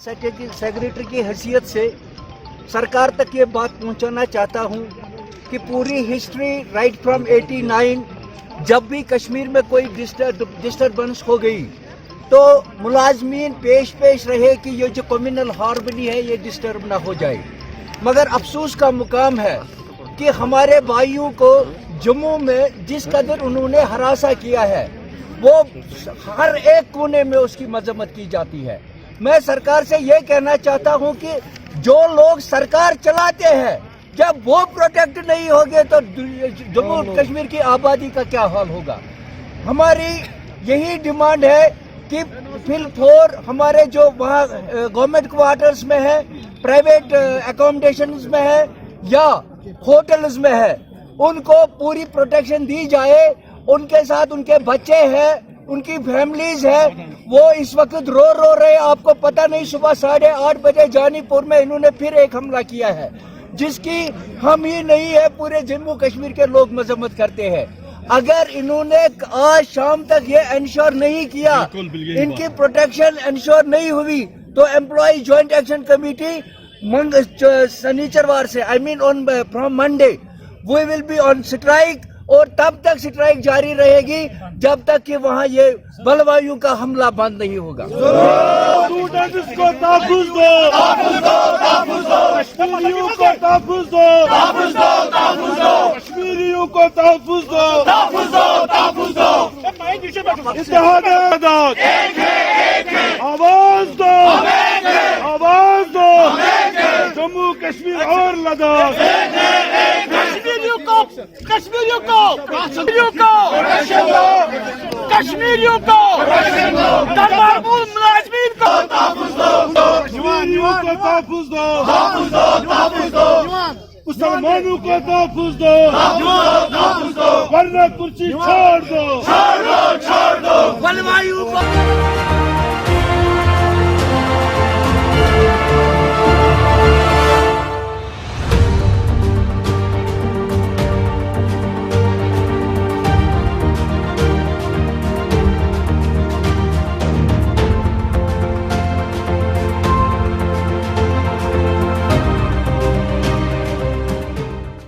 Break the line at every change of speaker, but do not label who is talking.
Secretary की हैसियत से सरकार तक ये बात पहुंचाना चाहता हूं कि पूरी हिस्ट्री राइट फ्रॉम 89 जब भी कश्मीर में कोई डिस्टर्बेंस हो गई तो मुलाजमीन पेश रहे कि ये जो कम्युनल हार्मनी है ये डिस्टर्ब ना हो जाए, मगर अफसोस का मुकाम है कि हमारे भाइयों को जम्मू में जिस कदर उन्होंने हरासा किया है वो हर एक कोने में उसकी मजम्मत की जाती है। मैं सरकार से ये कहना चाहता हूं कि जो लोग सरकार चलाते हैं जब वो प्रोटेक्ट नहीं होंगे तो जम्मू कश्मीर की आबादी का क्या हाल होगा। हमारी यही डिमांड है कि फिलहाल हमारे जो वहाँ गवर्नमेंट क्वार्टर्स में है, प्राइवेट अकोमोडेशंस में है या होटल्स में है, उनको पूरी प्रोटेक्शन दी जाए। उनके साथ उनके बच्चे हैं, उनकी फैमिलीज है, वो इस वक्त रो रहे। आपको पता नहीं सुबह 8:30 बजे जानीपुर में इन्होंने फिर एक हमला किया है जिसकी हम ही नहीं है पूरे जम्मू कश्मीर के लोग मजम्मत करते हैं। अगर इन्होंने आज शाम तक ये इंश्योर नहीं किया, इनकी प्रोटेक्शन इंश्योर नहीं हुई तो एम्प्लॉय ज्वाइंट एक्शन कमेटी शनिचरवार से on from Monday we will be on strike और तब तक स्ट्राइक जारी रहेगी जब तक कि वहाँ ये बलवायु का हमला बंद नहीं होगा।
को तहफ़्फ़ुज़ दो, कश्मीरियों को तहफ़्फ़ुज़ दो, कश्मीरियों को तहफ़्फ़ुज़ दो, इत्तेहाद आज़ाद, आवाज़ दो, जम्मू कश्मीर और लद्दाख,
कश्मीरियों को दरबार मुलाजमीन को
तहफ़्फ़ुज़ दो, मुसलमानों को तहफ़्फ़ुज़ दो, वरना कुर्सी छोड़ दो,
बलवायु को